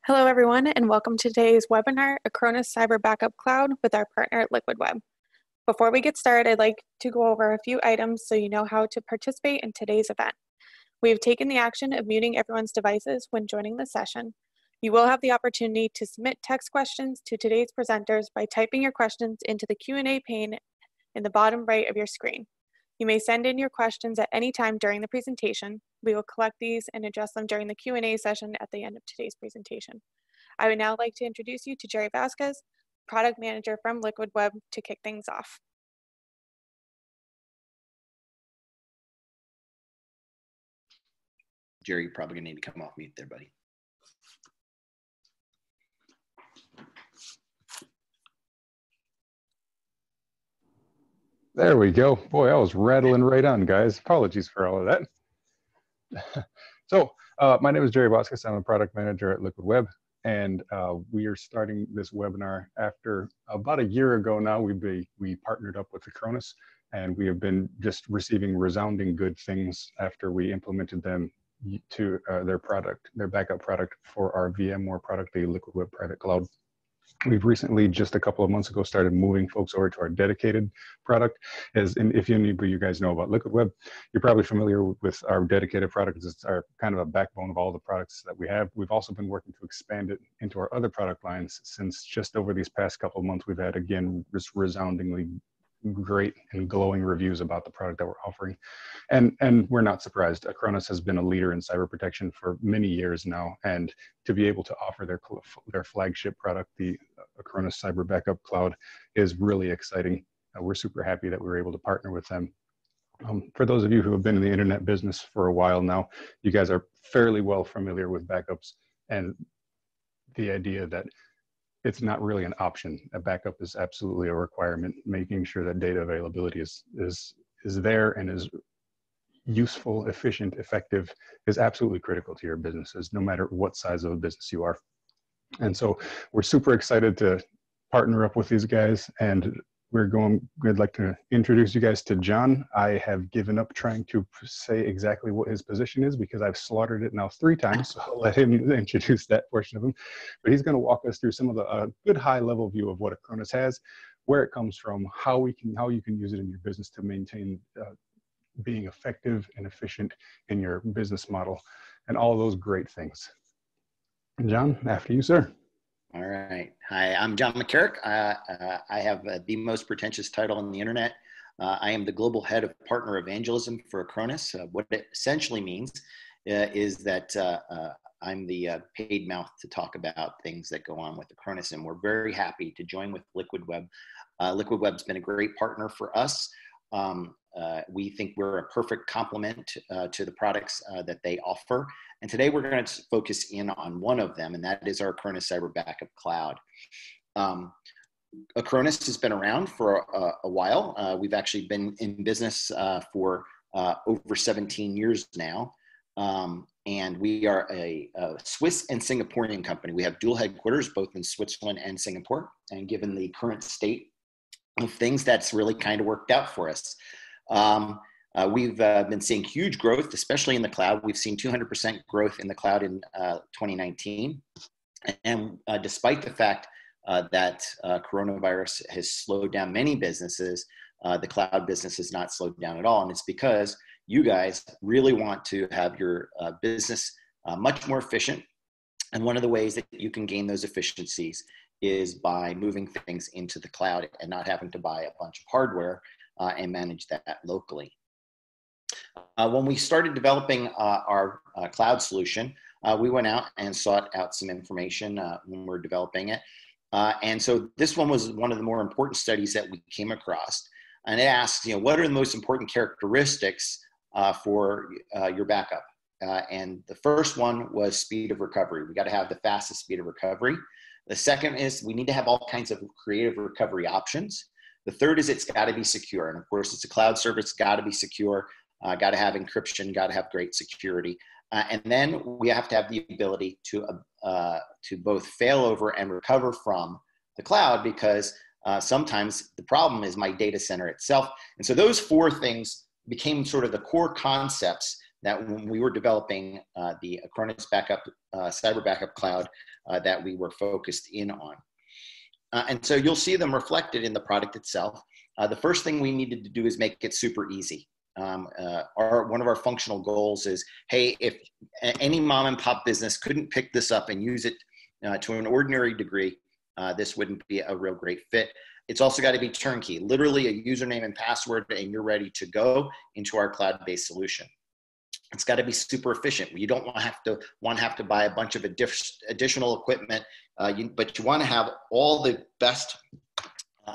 Hello, everyone, and welcome to today's webinar, Acronis Cyber Backup Cloud, with our partner at Liquid Web. Before we get started, I'd like to go over a few items so you know how to participate in today's event. We have taken the action of muting everyone's devices when joining the session. You will have the opportunity to submit text questions to today's presenters by typing your questions into the Q&A pane in the bottom right of your screen. You may send in your questions at any time during the presentation. We will collect these and address them during the Q&A session at the end of today's presentation. I would now like to introduce you to Jerry Vasquez, Product Manager from Liquid Web, to kick things off. Jerry, you're probably gonna need to come off mute there, buddy. There we go. Boy, I was rattling right on, guys. Apologies for all of that. So, my name is Jerry Vasquez. I'm a product manager at Liquid Web, and we are starting this webinar after about a year ago now. We partnered up with Acronis, and we have been just receiving resounding good things after we implemented them to their backup product for our VMware product, the Liquid Web Private Cloud. We've recently, just a couple of months ago, started moving folks over to our dedicated product. If any of you guys know about Liquid Web, you're probably familiar with our dedicated product. It's our kind of a backbone of all the products that we have. We've also been working to expand it into our other product lines since just over these past couple of months. We've had, again, just resoundingly great and glowing reviews about the product that we're offering. And we're not surprised. Acronis has been a leader in cyber protection for many years now, and to be able to offer their flagship product, the Acronis Cyber Backup Cloud, is really exciting. We're super happy that we were able to partner with them. For those of you who have been in the internet business for a while now, you guys are fairly well familiar with backups and the idea that it's not really an option. A backup is absolutely a requirement. Making sure that data availability is there and is useful, efficient, effective is absolutely critical to your businesses, no matter what size of a business you are. And so we're super excited to partner up with these guys, and we'd like to introduce you guys to Jon. I have given up trying to say exactly what his position is because I've slaughtered it now 3 times, so I'll let him introduce that portion of him. But he's going to walk us through some of the good high-level view of what Acronis has, where it comes from, how you can use it in your business to maintain being effective and efficient in your business model, and all those great things. Jon, after you, sir. All right. Hi, I'm Jon McCarrick. I have the most pretentious title on the internet. I am the global head of partner evangelism for Acronis. What it essentially means is that I'm the paid mouth to talk about things that go on with Acronis, and we're very happy to join with Liquid Web. Liquid Web's been a great partner for us. We think we're a perfect complement to the products that they offer. And today we're going to focus in on one of them, and that is our Acronis Cyber Backup Cloud. Acronis has been around for a while. We've actually been in business for over 17 years now. And we are a Swiss and Singaporean company. We have dual headquarters, both in Switzerland and Singapore. And given the current state of things, that's really kind of worked out for us. We've been seeing huge growth, especially in the cloud. We've seen 200% growth in the cloud in 2019. And despite the fact that coronavirus has slowed down many businesses, the cloud business has not slowed down at all. And it's because you guys really want to have your business much more efficient. And one of the ways that you can gain those efficiencies is by moving things into the cloud and not having to buy a bunch of hardware and manage that locally. When we started developing our cloud solution, we went out and sought out some information when we were developing it. And so this one was one of the more important studies that we came across. And it asked, what are the most important characteristics for your backup? And the first one was speed of recovery. We got to have the fastest speed of recovery. The second is we need to have all kinds of creative recovery options. The third is it's got to be secure. And of course, it's a cloud service, got to be secure, got to have encryption, got to have great security. And then we have to have the ability to both fail over and recover from the cloud, because sometimes the problem is my data center itself. And so those 4 things became sort of the core concepts that when we were developing the Acronis Cyber Backup Cloud, that we were focused in on. And so you'll see them reflected in the product itself. The first thing we needed to do is make it super easy. One of our functional goals is, hey, if any mom and pop business couldn't pick this up and use it to an ordinary degree, this wouldn't be a real great fit. It's also got to be turnkey, literally a username and password, and you're ready to go into our cloud-based solution. It's got to be super efficient. You don't want to have to buy a bunch of additional equipment, but you want to have all the best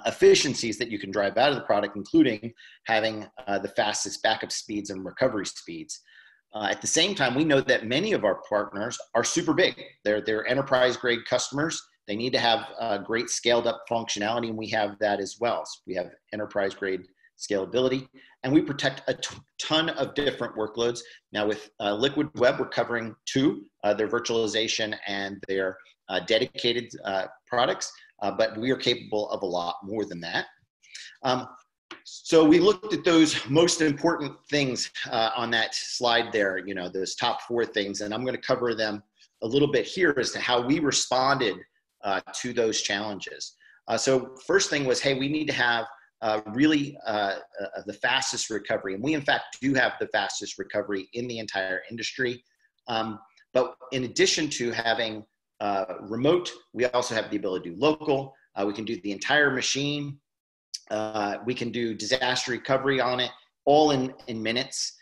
efficiencies that you can drive out of the product, including having the fastest backup speeds and recovery speeds. At the same time, we know that many of our partners are super big. They're enterprise-grade customers. They need to have great scaled-up functionality, and we have that as well. So we have enterprise-grade scalability, and we protect a ton of different workloads. Now with Liquid Web, we're covering two, their virtualization and their dedicated products, but we are capable of a lot more than that. So we looked at those most important things on that slide there, those top 4 things, and I'm going to cover them a little bit here as to how we responded to those challenges. So first thing was, hey, we need to have really the fastest recovery. And we, in fact, do have the fastest recovery in the entire industry. But in addition to having remote, we also have the ability to do local. We can do the entire machine. We can do disaster recovery on it, all in minutes.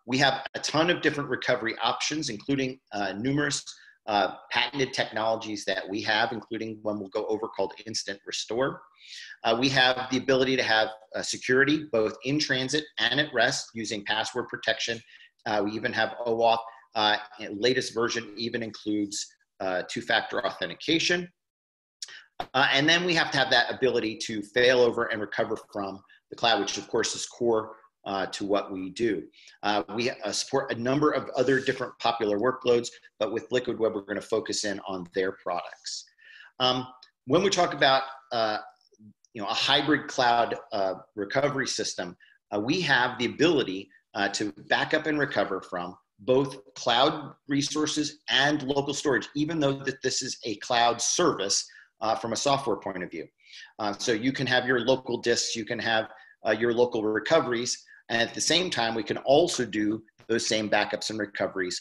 We have a ton of different recovery options, including numerous patented technologies that we have, including one we'll go over called Instant Restore. We have the ability to have security, both in transit and at rest, using password protection. We even have OAuth. Latest version even includes two-factor authentication. And then we have to have that ability to fail over and recover from the cloud, which of course is core to what we do. We support a number of other different popular workloads, but with Liquid Web, we're going to focus in on their products. When we talk about a hybrid cloud recovery system, we have the ability to back up and recover from both cloud resources and local storage, even though that this is a cloud service from a software point of view. So you can have your local disks, you can have your local recoveries, and at the same time, we can also do those same backups and recoveries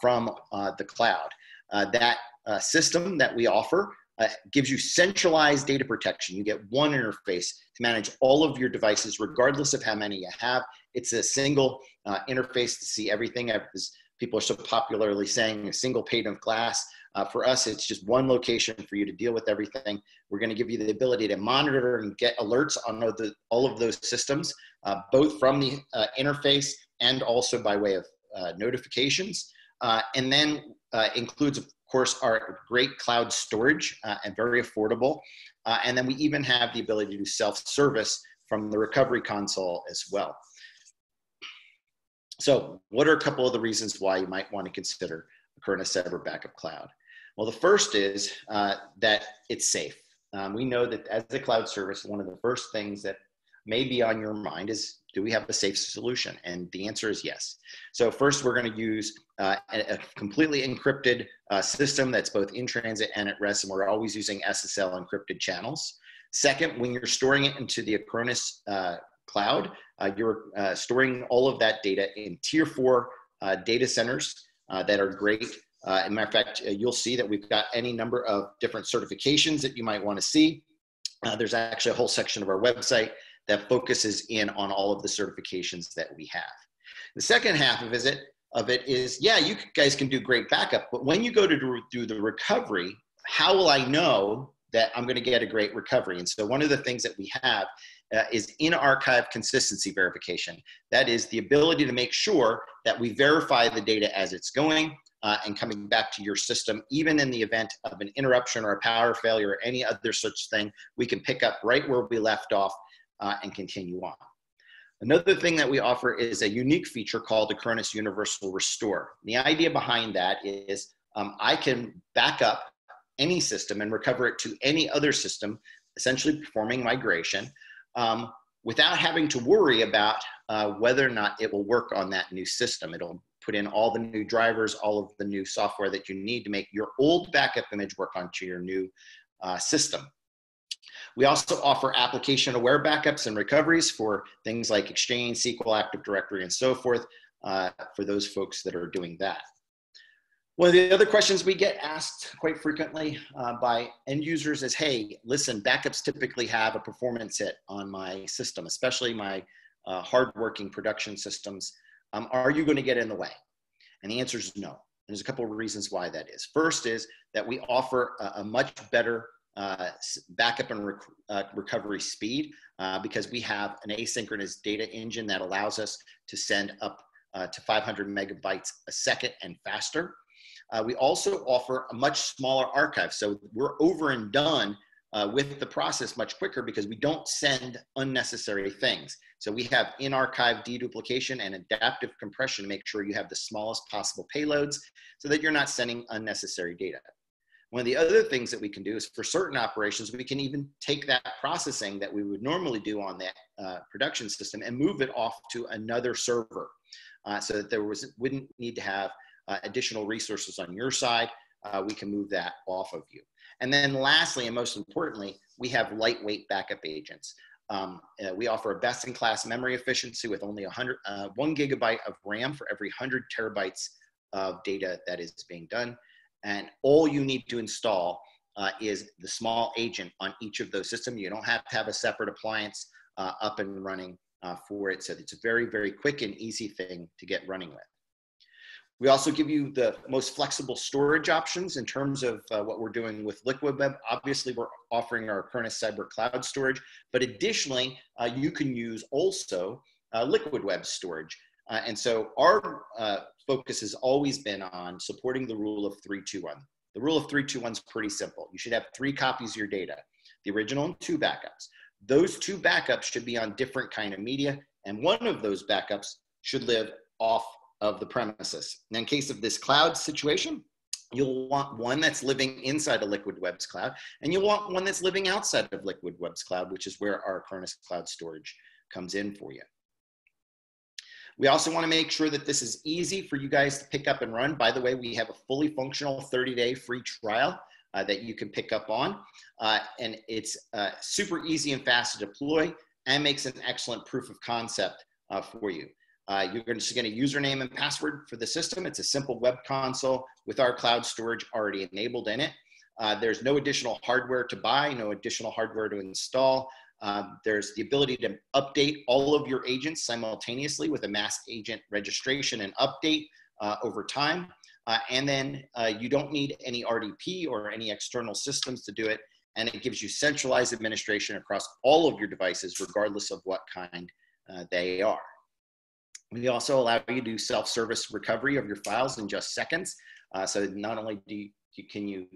from the cloud. That system that we offer gives you centralized data protection. You get one interface to manage all of your devices, regardless of how many you have. It's a single interface to see everything. As people are so popularly saying, a single pane of glass. For us, it's just one location for you to deal with everything. We're going to give you the ability to monitor and get alerts on all of those systems, both from the interface and also by way of notifications. And then includes, of course, our great cloud storage and very affordable. And then we even have the ability to do self-service from the recovery console as well. So what are a couple of the reasons why you might want to consider Acronis Cyber Backup Cloud? Well, the first is that it's safe. We know that as a cloud service, one of the first things that may be on your mind is, do we have a safe solution? And the answer is yes. So first, we're going to use a completely encrypted system that's both in transit and at rest, and we're always using SSL encrypted channels. Second, when you're storing it into the Acronis cloud, you're storing all of that data in tier 4 data centers that are great. As a matter of fact, you'll see that we've got any number of different certifications that you might want to see. There's actually a whole section of our website that focuses in on all of the certifications that we have. The second half of it is, yeah, you guys can do great backup, but when you go to do the recovery, how will I know that I'm going to get a great recovery? And so one of the things that we have is in-archive consistency verification. That is the ability to make sure that we verify the data as it's going and coming back to your system. Even in the event of an interruption or a power failure or any other such thing, we can pick up right where we left off and continue on. Another thing that we offer is a unique feature called Acronis Universal Restore. The idea behind that is I can back up any system and recover it to any other system, essentially performing migration, without having to worry about whether or not it will work on that new system. It'll put in all the new drivers, all of the new software that you need to make your old backup image work onto your new system. We also offer application-aware backups and recoveries for things like Exchange, SQL, Active Directory, and so forth, for those folks that are doing that. One of the other questions we get asked quite frequently by end users is, hey, listen, backups typically have a performance hit on my system, especially my hard-working production systems. Are you going to get in the way? And the answer is no. And there's a couple of reasons why that is. First is that we offer a much better backup and recovery speed because we have an asynchronous data engine that allows us to send up to 500 megabytes a second and faster. We also offer a much smaller archive. So we're over and done with the process much quicker because we don't send unnecessary things. So we have in-archive deduplication and adaptive compression to make sure you have the smallest possible payloads so that you're not sending unnecessary data. One of the other things that we can do is for certain operations, we can even take that processing that we would normally do on that production system and move it off to another server so that there wouldn't need to have additional resources on your side. We can move that off of you. And then lastly, and most importantly, we have lightweight backup agents. We offer a best-in-class memory efficiency with only 1 gigabyte of RAM for every 100 terabytes of data that is being done. And all you need to install is the small agent on each of those systems. You don't have to have a separate appliance up and running for it. So it's a very, very quick and easy thing to get running with. We also give you the most flexible storage options in terms of what we're doing with Liquid Web. Obviously, we're offering our Acronis Cyber Cloud storage, but additionally, you can use also Liquid Web storage. And so our focus has always been on supporting the rule of 3-2-1. The rule of 3-2-1 is pretty simple. You should have 3 copies of your data, the original and 2 backups. Those 2 backups should be on different kind of media, and one of those backups should live off of the premises. And in case of this cloud situation, you'll want one that's living inside of Liquid Web's cloud, and you'll want one that's living outside of Liquid Web's cloud, which is where our Acronis Cloud Storage comes in for you. We also want to make sure that this is easy for you guys to pick up and run. By the way, we have a fully functional 30-day free trial that you can pick up on. And it's super easy and fast to deploy and makes an excellent proof of concept for you. You're just going to username and password for the system. It's a simple web console with our cloud storage already enabled in it. There's no additional hardware to buy, no additional hardware to install. There's the ability to update all of your agents simultaneously with a mass agent registration and update over time. And then you don't need any RDP or any external systems to do it. And it gives you centralized administration across all of your devices, regardless of what kind they are. We also allow you to do self-service recovery of your files in just seconds. So not only can you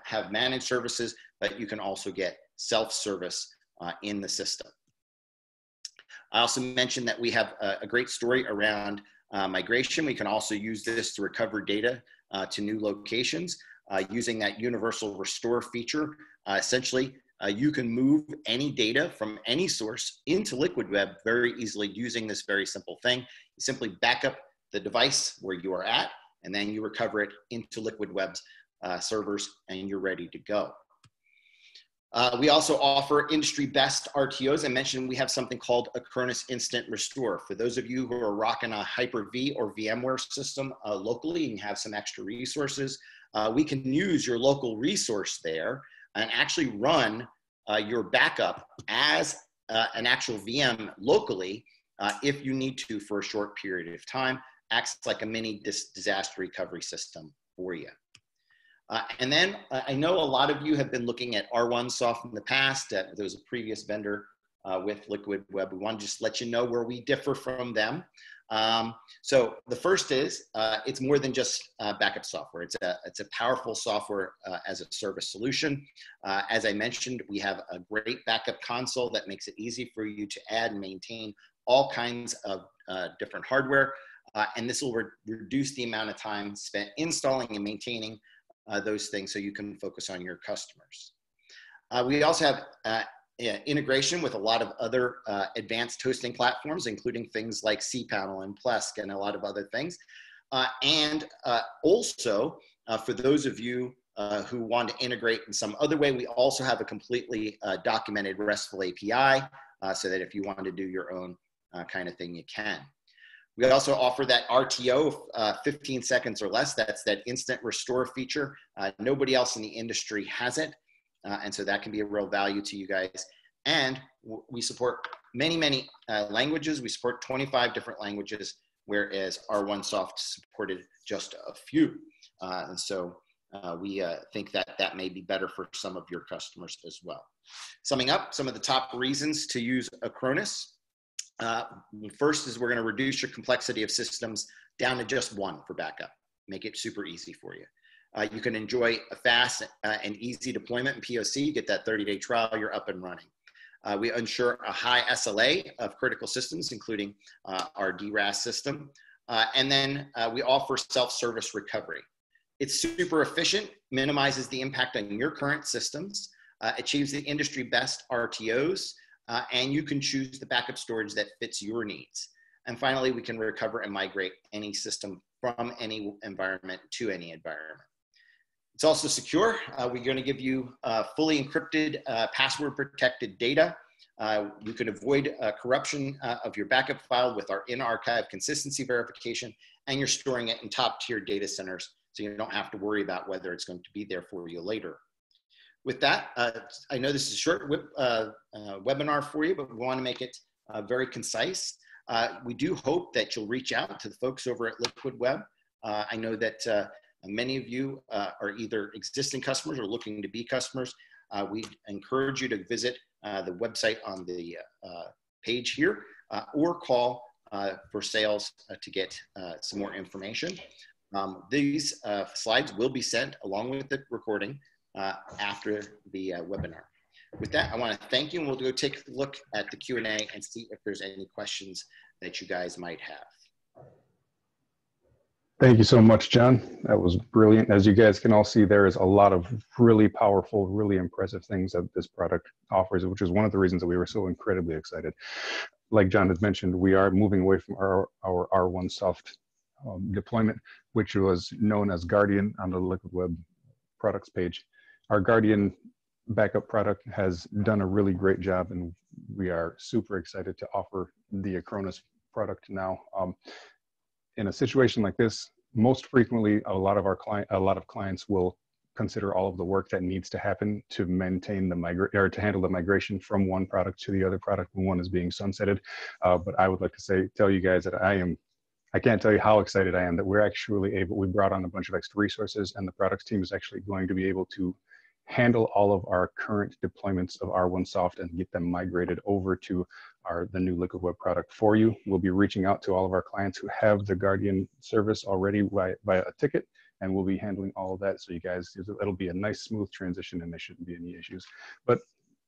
have managed services, but you can also get self-service in the system. I also mentioned that we have a great story around migration. We can also use this to recover data to new locations using that universal restore feature. Essentially, you can move any data from any source into Liquid Web very easily using this very simple thing. You simply back up the device where you are at, and then you recover it into Liquid Web's servers, and you're ready to go. We also offer industry best RTOs. I mentioned we have something called Acronis Instant Restore. For those of you who are rocking a Hyper-V or VMware system locally and have some extra resources, we can use your local resource there and actually run your backup as an actual VM locally if you need to for a short period of time. Acts like a mini disaster recovery system for you. And then I know a lot of you have been looking at R1Soft in the past. There was a previous vendor with Liquid Web. We want to just let you know where we differ from them. So the first is it's more than just backup software. It's a powerful software as a service solution. As I mentioned, we have a great backup console that makes it easy for you to add and maintain all kinds of different hardware. And this will reduce the amount of time spent installing and maintaining those things so you can focus on your customers. We also have integration with a lot of other advanced hosting platforms, including things like cPanel and Plesk and a lot of other things. Also, for those of you who want to integrate in some other way, we also have a completely documented RESTful API so that if you want to do your own kind of thing, you can. We also offer that RTO, 15 seconds or less. That's that instant restore feature. Nobody else in the industry has it. And so that can be a real value to you guys. And we support many, many languages. We support 25 different languages, whereas R1Soft supported just a few. And so we think that that may be better for some of your customers as well. Summing up, some of the top reasons to use Acronis. First is we're going to reduce your complexity of systems down to just one for backup. Make it super easy for you. You can enjoy a fast and easy deployment in POC, get that 30-day trial, you're up and running. We ensure a high SLA of critical systems, including our DRAS system. And then we offer self-service recovery. It's super efficient, minimizes the impact on your current systems, achieves the industry best RTOs, and you can choose the backup storage that fits your needs. And finally, we can recover and migrate any system from any environment to any environment. It's also secure. We're going to give you fully encrypted, password protected data. You can avoid corruption of your backup file with our in-archive consistency verification, and you're storing it in top-tier data centers, so you don't have to worry about whether it's going to be there for you later. With that, I know this is a short webinar for you, but we want to make it very concise. We do hope that you'll reach out to the folks over at Liquid Web. I know that many of you are either existing customers or looking to be customers. We encourage you to visit the website on the page here or call for sales to get some more information. These slides will be sent along with the recording after the webinar. With that, I want to thank you, and we'll go take a look at the Q&A and see if there's any questions that you guys might have. Thank you so much, John. That was brilliant. As you guys can all see, there is a lot of really powerful, really impressive things that this product offers, which is one of the reasons that we were so incredibly excited. Like John has mentioned, we are moving away from our R1Soft deployment, which was known as Guardian on the Liquid Web products page. Our Guardian backup product has done a really great job, and we are super excited to offer the Acronis product now. In a situation like this, most frequently, a lot of clients will consider all of the work that needs to happen to maintain the to handle the migration from one product to the other product when one is being sunsetted. But I would like to tell you guys that I can't tell you how excited I am that we brought on a bunch of extra resources, and the products team is actually going to be able to handle all of our current deployments of R1Soft and get them migrated over to the new Liquid Web product for you. We'll be reaching out to all of our clients who have the Guardian service already via a ticket, and we'll be handling all of that. So you guys, it'll be a nice, smooth transition, and there shouldn't be any issues. But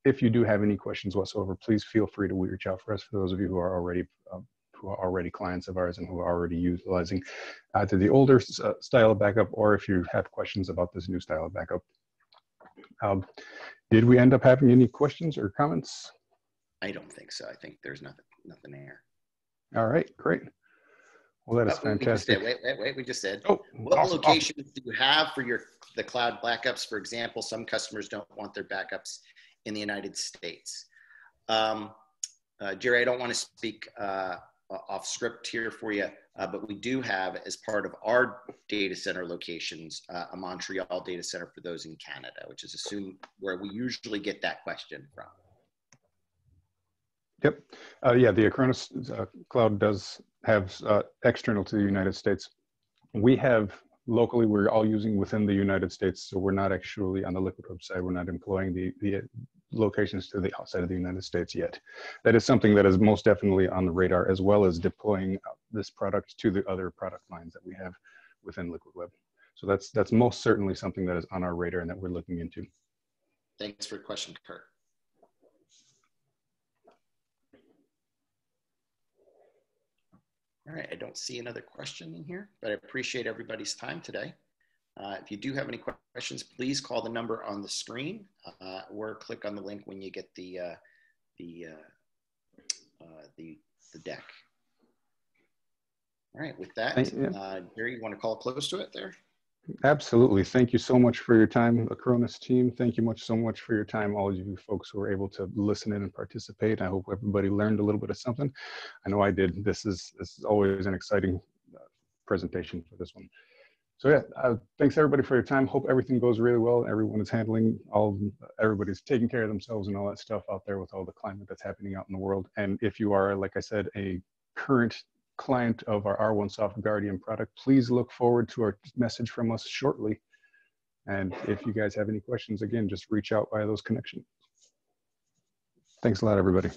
if you do have any questions whatsoever, please feel free to reach out for us. For those of you who are already clients of ours and who are already utilizing either the older style of backup, or if you have questions about this new style of backup. Did we end up having any questions or comments? I don't think so. I think there's nothing there. All right, great. Well, that is fantastic. We just said, oh, what awesome, locations do you have for the cloud backups? For example, some customers don't want their backups in the United States. Jerry, I don't want to speak off script here for you, but we do have, as part of our data center locations, a Montreal data center for those in Canada, which is where we usually get that question from. Yep. Yeah, the Acronis Cloud does have external to the United States. We have locally, we're all using within the United States, so we're not actually on the Liquid website. We're not employing the locations to the outside of the United States yet. That is something that is most definitely on the radar, as well as deploying this product to the other product lines that we have within Liquid Web. So that's most certainly something that is on our radar and that we're looking into. Thanks for the question, Kurt. All right, I don't see another question in here, but I appreciate everybody's time today. If you do have any questions, please call the number on the screen or click on the link when you get the the deck. All right, with that, Jerry, you want to call close to it there? Absolutely. Thank you so much for your time, Acronis team. Thank you so much for your time, all of you folks who were able to listen in and participate. I hope everybody learned a little bit of something. I know I did. This is always an exciting presentation for this one. So yeah, thanks everybody for your time. Hope everything goes really well. Everyone is handling everybody's taking care of themselves and all that stuff out there with all the climate that's happening out in the world. And if you are, like I said, a current client of our R1Soft Guardian product, please look forward to our message from us shortly. And if you guys have any questions, again, just reach out via those connections. Thanks a lot, everybody.